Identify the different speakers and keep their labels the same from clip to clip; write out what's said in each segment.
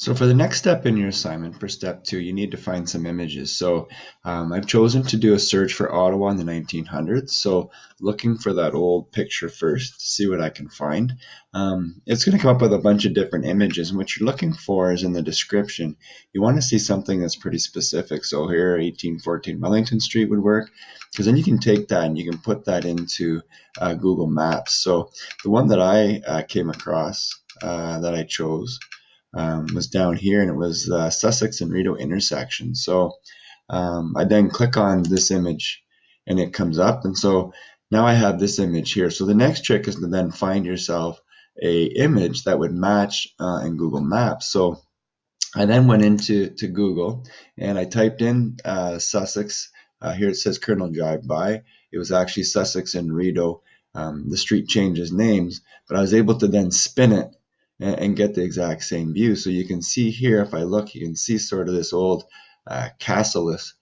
Speaker 1: So for the next step in your assignment, for step 2, you need to find some images. So I've chosen to do a search for Ottawa in the 1900s. So looking for that old picture first to see what I can find. It's going to come up with a bunch of different images. And what you're looking for is in the description. You want to see something that's pretty specific. So here, 1814 Wellington Street would work, because then you can take that and you can put that into Google Maps. So the one that I came across, that I chose, was down here, and it was the Sussex and Rideau intersection. So I then click on this image and it comes up. And so now I have this image here. So the next trick is to then find yourself a image that would match in Google Maps. So I then went into Google and I typed in Sussex. Here it says Colonel Drive By. It was actually Sussex and Rideau. The street changes names, but I was able to then spin it and get the exact same view. So you can see here, if I look, you can see sort of this old castle-ish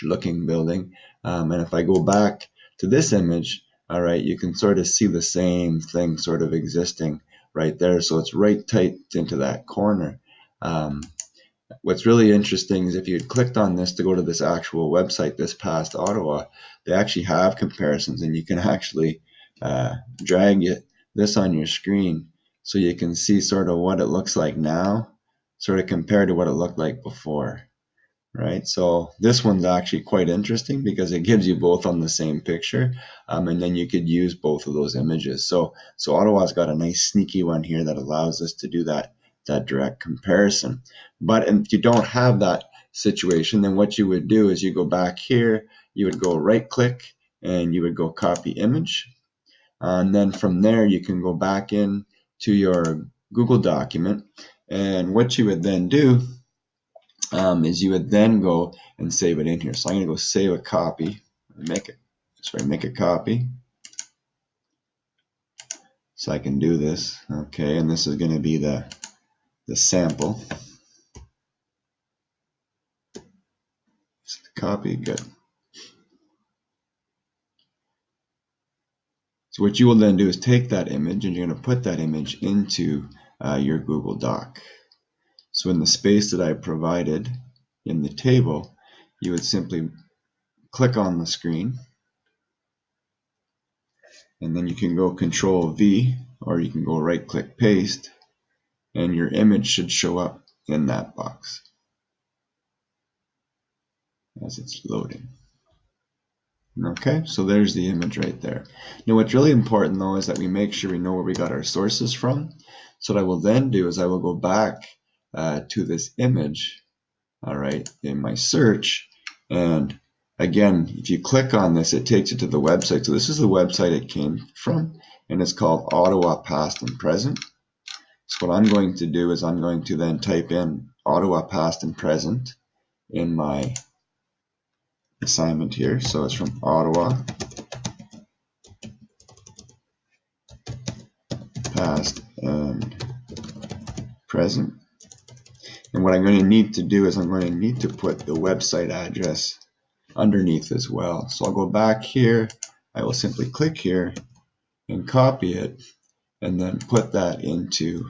Speaker 1: looking building. And if I go back to this image, all right, you can sort of see the same thing sort of existing right there. So it's right tight into that corner. What's really interesting is if you had clicked on this to go to this actual website, This Past Ottawa, they actually have comparisons, and you can actually drag this on your screen so you can see sort of what it looks like now, sort of compared to what it looked like before. Right, so this one's actually quite interesting because it gives you both on the same picture, and then you could use both of those images. So Ottawa's got a nice sneaky one here that allows us to do that direct comparison. But if you don't have that situation, then what you would do is you go back here, you would go right click, and you would go copy image, and then from there you can go back in to your Google document, and what you would then do is you would then go and save it in here. So I'm going to go save a copy, make a copy. So I can do this, okay, and this is going to be the sample. Copy, good. So what you will then do is take that image and you're going to put that image into your Google Doc. So in the space that I provided in the table, you would simply click on the screen, and then you can go Control V, or you can go right click paste, and your image should show up in that box as it's loading. Okay, so there's the image right there. Now what's really important though is that we make sure we know where we got our sources from. So what I will then do is I will go back to this image, all right, in my search, and again, if you click on this, it takes you to the website. So this is the website it came from, and it's called Ottawa Past and Present. So what I'm going to do is I'm going to then type in Ottawa Past and Present in my assignment here. So it's from Ottawa Past and Present. And what I'm going to need to do is I'm going to need to put the website address underneath as well. So I'll go back here. I will simply click here and copy it, and then put that into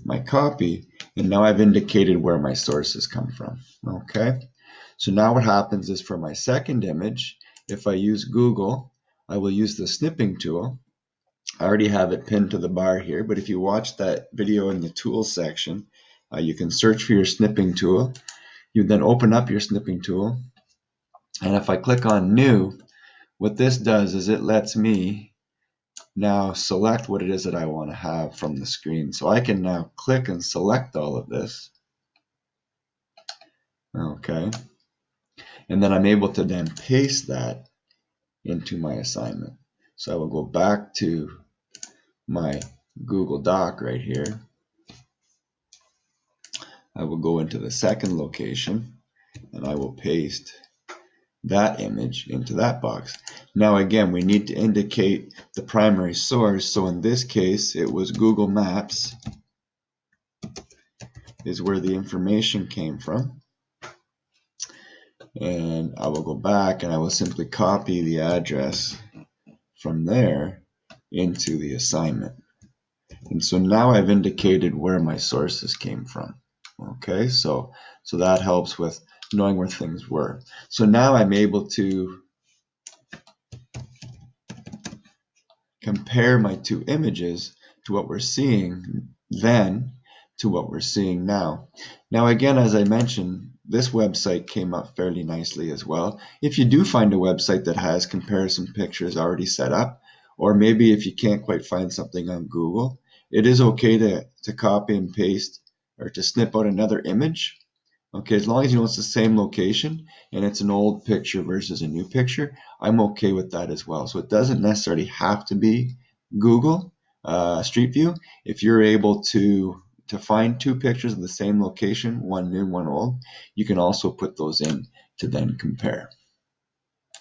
Speaker 1: my copy. And now I've indicated where my sources come from. Okay. So now what happens is for my second image, if I use Google, I will use the snipping tool. I already have it pinned to the bar here, but if you watch that video in the tools section, you can search for your snipping tool. You then open up your snipping tool, and if I click on new, what this does is it lets me now select what it is that I want to have from the screen. So I can now click and select all of this. Okay. And then I'm able to then paste that into my assignment. So I will go back to my Google Doc right here. I will go into the second location and I will paste that image into that box. Now again, we need to indicate the primary source. So in this case, it was Google Maps is where the information came from. And I will go back and I will simply copy the address from there into the assignment. And so now I've indicated where my sources came from. Okay, so that helps with knowing where things were. So now I'm able to compare my two images to what we're seeing then to what we're seeing now. Now again, as I mentioned, this website came up fairly nicely as well. If you do find a website that has comparison pictures already set up, or maybe if you can't quite find something on Google, it is okay to copy and paste or to snip out another image. Okay, as long as you know it's the same location and it's an old picture versus a new picture, I'm okay with that as well. So it doesn't necessarily have to be Google Street View. If you're able to find two pictures of the same location, one new, one old, you can also put those in to then compare.